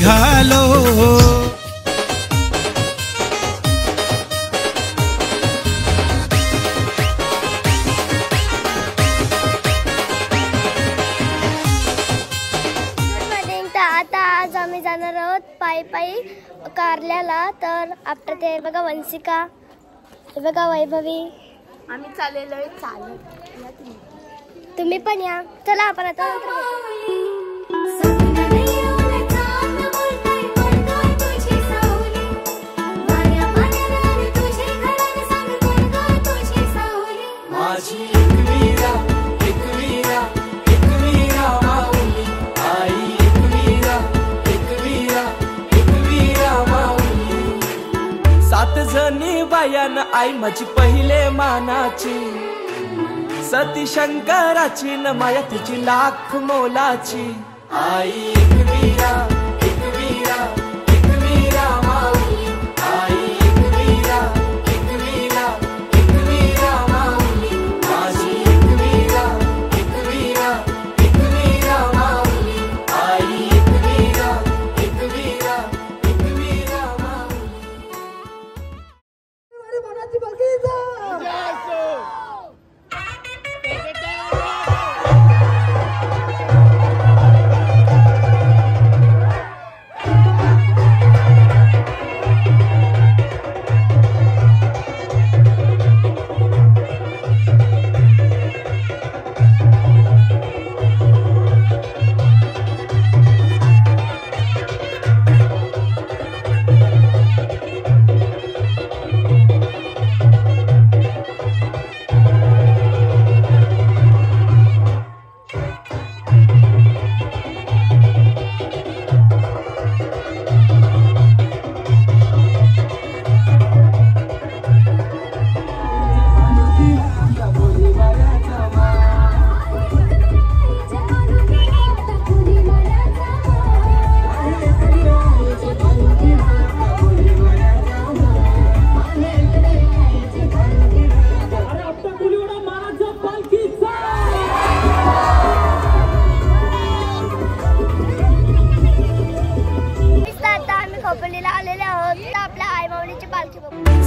निघालो। आता आज आम्ही जाणार आहोत पायी पायी कारल्याला। तर आफ्टर ते बघा वंशिका, हे बघा वैभवी, आम्ही चाललेलो आहे चालत। तुम्ही पण या, चला आपण आता जनी बायान आई माझी पहिले मानाची, सती शंकराची न माया तिची लाख मोलाची। आई एकवीरा एकवीरा एकवीरा माऊली, आई एकवीरा एकवीरा एकवीरा माऊली, माझी एकवीरा एकवीरा एकवीरा माऊली, आई एकवीरा एकवीरा एकवीरा माऊली।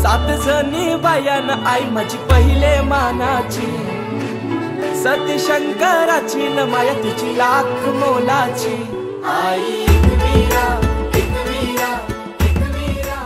सात जणी बायान आई माझी पहिले मानाची, सती शंकराची न माया तिची लाख मोलाची। आई एकवीरा एकवीरा एकवीरा।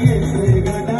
ये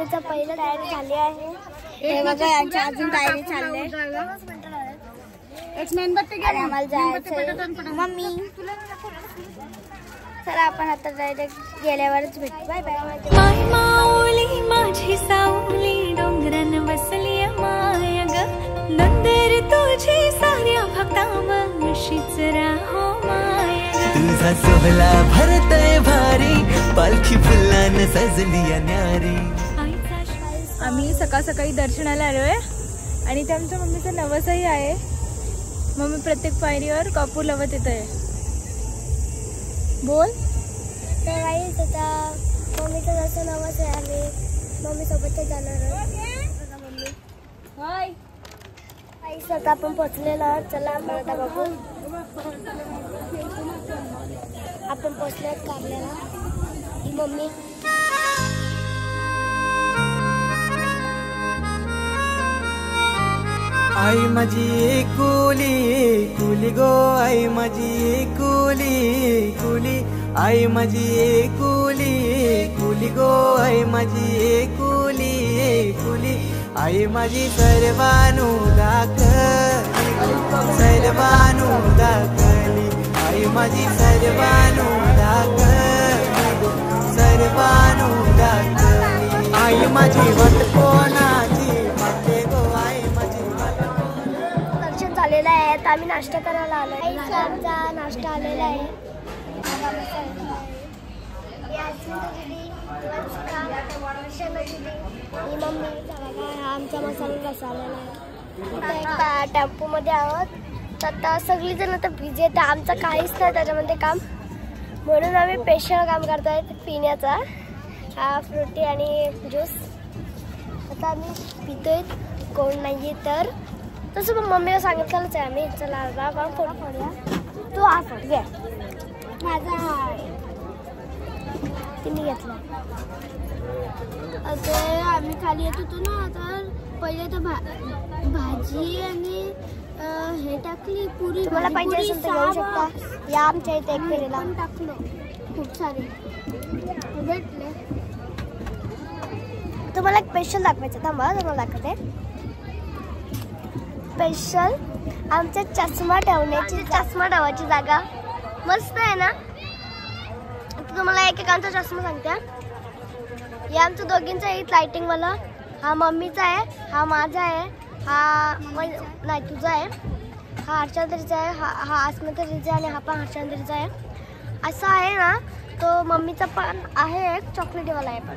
मम्मीचा पहिला तयारी झाली आहे. हे बघा यांची अजून तयारी चालली आहे. आम्हाला जायचं मम्मी. चला आपण आता डायरेक्ट गेल्यावरच भेटू. Bye bye. माऊली माझी सावली डोंगरान बसली माय ग नंदर तुझी साऱ्या भक्तांशीच राहो माय तुझा सोहळा भरतय भारी पालखी फुलान सजली न्यारी. आम्ही सकाळ सकाळी दर्शनाला आलोय आणि ते आमच्या मम्मीचं नवसही आहे. मम्मी प्रत्येक पायरीवर कापूर लावत येत आहे. बोल. तर गाईस आता मम्मीचं जसं नवस आहे आम्ही मम्मी सोबतच जाणार आहोत. मम्मी हाय गाईस आता आपण पोचलेलो आहोत. चला आपण आता बघू. आपण पोचलो आहोत कारल्याला. ही मम्मी. आई माझी एकुली कुली गो आई माझी एकुली कुली आई माझी एकुली कुली गो आई माझी एकुली कुली आई माझी सर्वानु दाखली आई माझी सर्वानु दाखली आई माझी वट कोणाची झालेला आहे. आता आम्ही नाश्ता करायला आलो. आमचा नाश्ता आलेला आहे. आमचा मसाला रसा आलेला आहे. टेम्पो मध्ये आहोत. तर आता सगळी जण आता बिझी आहेत. आमचं काहीच नाही त्याच्यामध्ये काम म्हणून आम्ही स्पेशल काम करतोय पिण्याचा फ्रुटी आणि ज्यूस. आता आम्ही पितोय. कोण नाहीये तर तसं पण मम्मीला सांगितलंच आहे आम्ही. चला आपण फोटो काढूया. तू हा फोटो घे. माझा तिने घेतला. आता आम्ही खाली येत होतो ना. तर पहिले तर भाजी आणि हे टाकली पुरी. तुम्हाला पाहिजे असेल तर घेऊ शकता. या आमच्या इथे एक फेरीला टाकलं खूप सारे भेटले. तुम्हाला एक स्पेशल दाखवायचं. थांबा तुम्हाला दाखवते. स्पेशल आमच्या चष्मा ठेवायची जागा मस्त आहे ना. आता तुम्हाला एकेकांचा चष्मा सांगते. हे आमचं दोघींचं आहे लाइटिंग वाला. हा मम्मीचा आहे. हा माझा आहे. हा नाही तुझा आहे. हा हर्षांतरीचा आहे. हा अस्मिताचा आणि हा पण हर्षांतरीचा आहे. असा आहे ना. तो मम्मीचा पण आहे एक चॉकलेटीवाला आहे. पण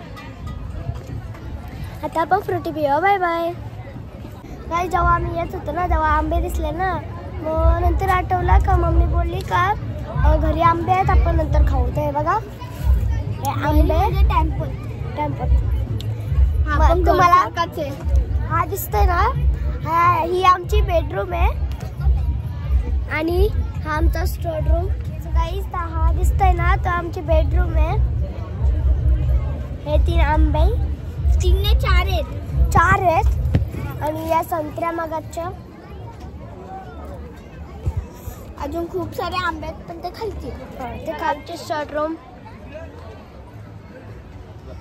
आता आपण फ्रुटी पिऊया. Bye bye. नाही जेव्हा आम्ही येत होतो ना तेव्हा आंबे दिसले ना. मग नंतर आठवला का मम्मी बोलली का घरी आंबे आहेत आपण नंतर खाऊ. ते बघा हे आंबे टेम्पल तुम्हाला हा दिसतोय ना. ही आमची बेडरूम आहे आणि हा आमचा स्टोर रूम. हा दिसतोय ना तो आमची बेडरूम आहे. हे 3 आंबे 3 ने 4 आहेत आणि या संत्र्या मागाच्या अजून खूप सारे आंबे आहेत पण ते खालचे स्टोर रूम.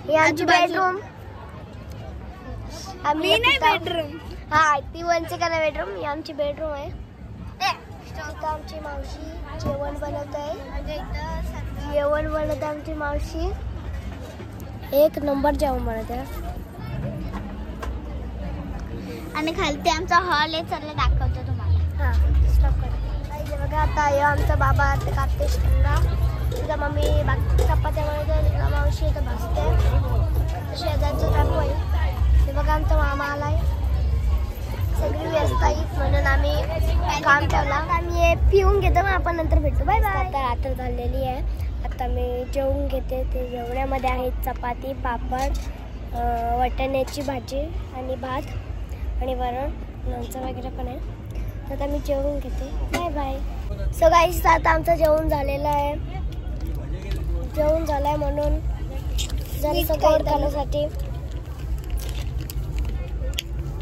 ही आमची बेडरूम. आम्ही बेडरूम हा ती वंचिकाला बेडरूम. ही आमची बेडरूम आहे. इथं आमची मावशी जेवण बनवत आहे. आमची मावशी एक नंबर जेवण बनवत आहे. आणि खालती आमचा हॉल आहे. चला दाखवतो तुम्हाला. हा स्टॉप कर. बघा आता आमचा बाबा ते कापते शिंगा. तुझा मम्मी बाकी चपात्या बनवते. तुझा मावशी इथं बसते. शेजारचं चालू आहे. ते बघा आमचा मामा आलाय. सगळी व्यस्त आहेत म्हणून आम्ही काम ठेवला. आम्ही हे पिऊन घेतो. मग आपण नंतर भेटू. Bye bye. आता रात्र झालेली आहे. आता मी जेवून घेते. ते जेवणामध्ये आहेत चपाती पापड वाटाण्याची भाजी आणि भात आणि वरण लोणचं वगैरे पण आहे. तर आता मी जेवून घेते. Bye bye. सो गाईस आता आमचं जेवण झालेलं आहे. जेवण झालंय म्हणून जरासं गोड खाण्यासाठी.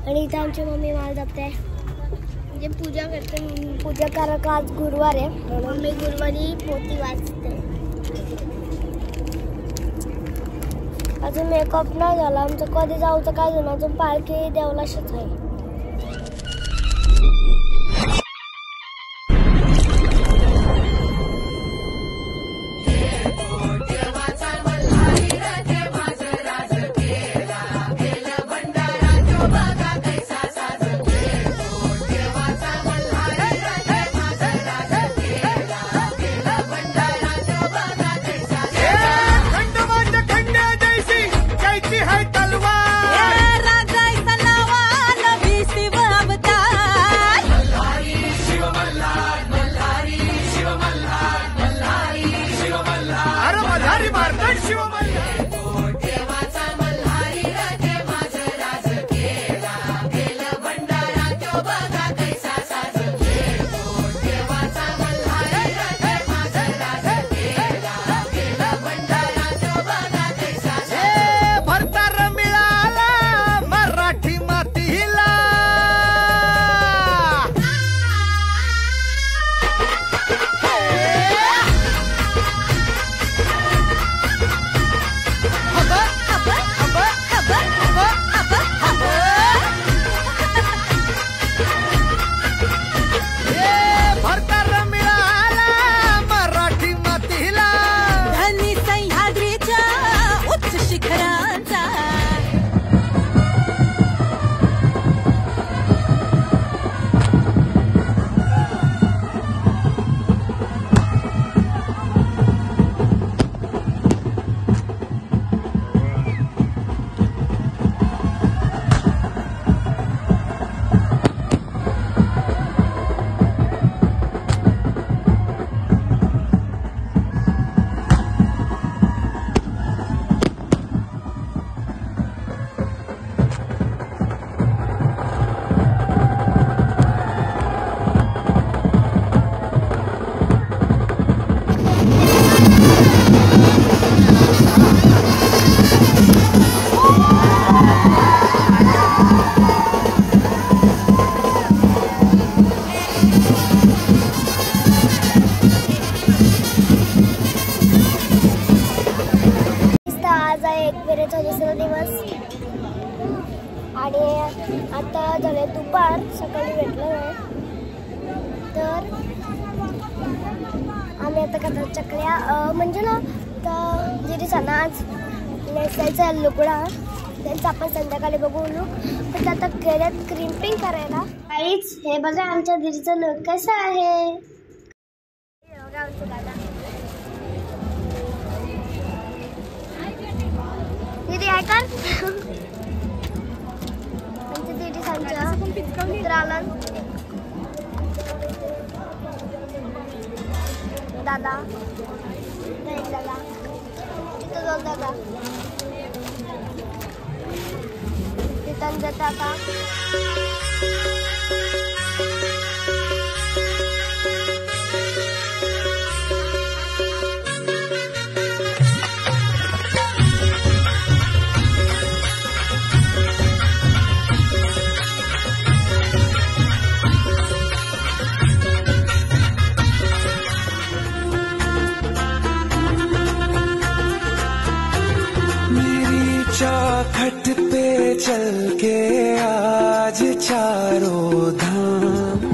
आणि इथं आमची मम्मी माल जपते म्हणजे पूजा करते. पूजा करा का आज गुरुवार आहे म्हणून मी गुरुवारी पोथी वाचते. अजून मेकअप नाही झाला आमचं. कधी जाऊ तर काय झालं, अजून पालखी देवलाशीच आहे. दुसरा दिवस आणि आता झाले दुपार. सकाळी भेटलो नाही तर आम्ही आता करतो चकल्या. म्हणजे ना तर दिदीचा नाच नेसायचा लुगडा त्यांचा आपण संध्याकाळी बघू लुक. पण आता गेल्यात क्रिम्पिंग करायला. काहीच हे बघा आमच्या दिदीचा लुक कसा आहे. दीदी आहे का आमच्या दीदी सांगच्या मित्राला दादा नाही दादा तिथं जाऊ दादा तिथं जाता का. चौखट पे चल के आज चारों धाम.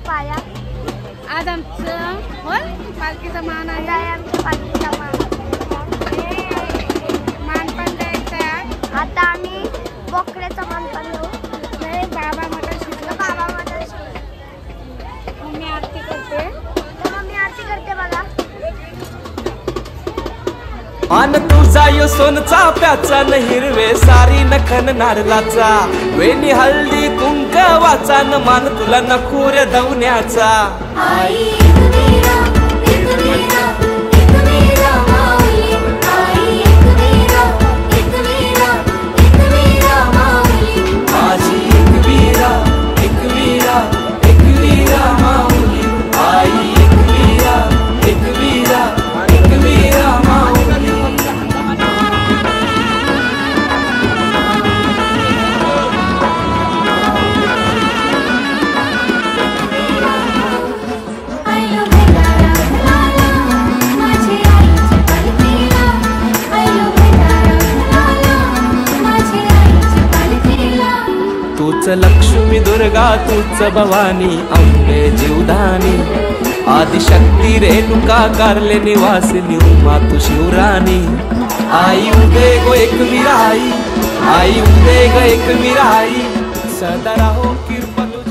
पाया. आज आमचं पालखीचा मान आहे. आमच्या पालखीचा मान पण द्यायचं आहे. आता आम्ही बोकड्याचा मान पण देऊ. बाबा मटण शिकलं. बाबा मटण शिकलं. मम्मी आरती करते. मम्मी आरती करते बघा. मान तुझा यो सोनचा प्याचा न हिरवे सारी नखन नारलाचा वेणी हळदी कुंकवाचा न मान तुला नखुर दवण्याचा. तूच लक्ष्मी दुर्गा तूच भवानी अंबे जीवदानी आदिशक्ती रेणुका कारले निवासिनी उमा तू शिवराणी. आई उदे गो एकवीरा आई, आई उदे गो एकवीरा आई, सदा राहो कृपा तुझी.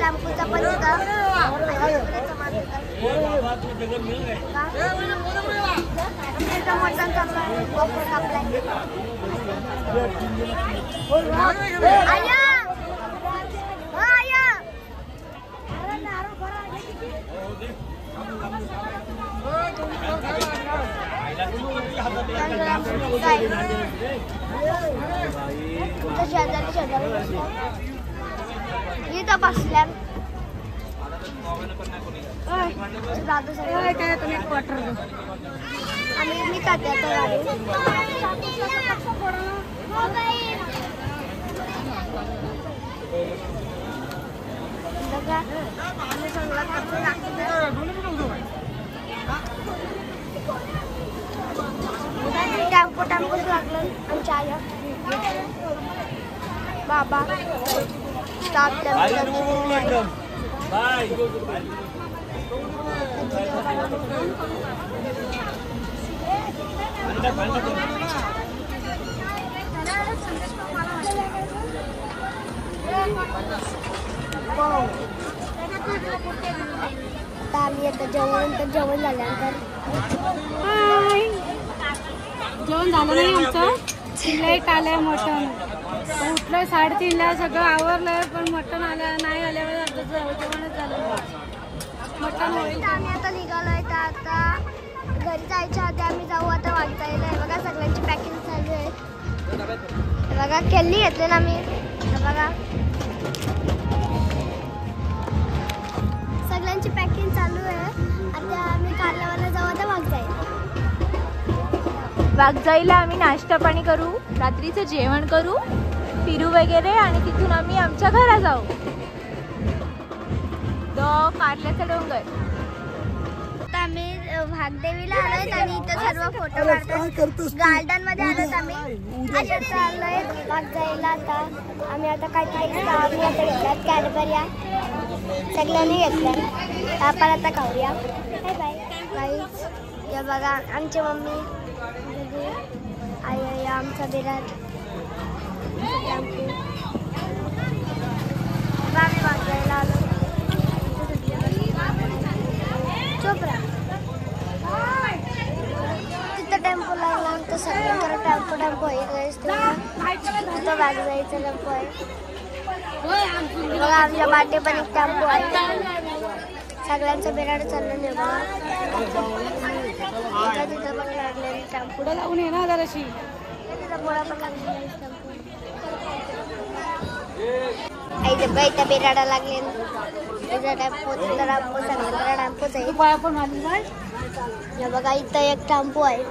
टेम्पोचा पण इथं बसल्या आणि मी तात्याचं गाडी टेम्पो टेम्पोच लागलं आमच्या आया बाबा स्टाफ टेम्पो आम्ही आता जेवण झाल्यानंतर जेवण झालं नाही आमचं. लेट आलंय मटण. उठलंय 3:30ला सगळं आवरलंय पण मटण आलं नाही आल्यावर आता जेवणच झालं. मटण होईल. आम्ही आता निघालोय तर आता घरी जायच्या आधी आम्ही जाऊ आता वाटतायला. बघा सगळ्यांची पॅकिंग चालू आहे. बघा केली घेतले ना मी. बघा सगळ्यांची पॅकिंग चालू आहे. आता आम्ही कारल्यावाला जाऊ आता वाघजाईला आम्ही नाश्ता पाणी करू, रात्रीचं जेवण करू, फिरू वगैरे आणि तिथून आम्ही आमच्या घरा जाऊ. कारल्याचा डोंगर. आता आम्ही वाघदेवीला आलोय आणि इथं सर्व फोटो काढतो. गार्डन मध्ये आलोत आम्ही. आता चाललोय वाघजाईला. आता आम्ही आता काहीतरी आम्ही आता घेतल्यात कॅडबऱ्या सगळ्यांनी घेतल्या. आपण आता खाऊया. Bye bye guys. हे बघा आमची मम्मी आई आमचा विराट टेम्पो. आम्ही वाघजाईला आलो. चोपरा तिथं टेम्पो लागला तर सगळ्यांकडे टेम्पो आहे. तिथं वाघजाईचा टेम्पो आहे. बघा आमच्या बाटे पण एक टेम्पो आहे. सगळ्यांचं बिराड चाललं नाही बघा. तिथं पण लागलेली टेम्पो. पुढे लावून ये ना जराशी. तिथं पुढं पण लागलेली टेम्पो. आई बघा इथं बेराडा लागले टेम्पो टेम्पोच आहे. पाया पण मारली बाय. बघा इथं एक टेम्पो आहे.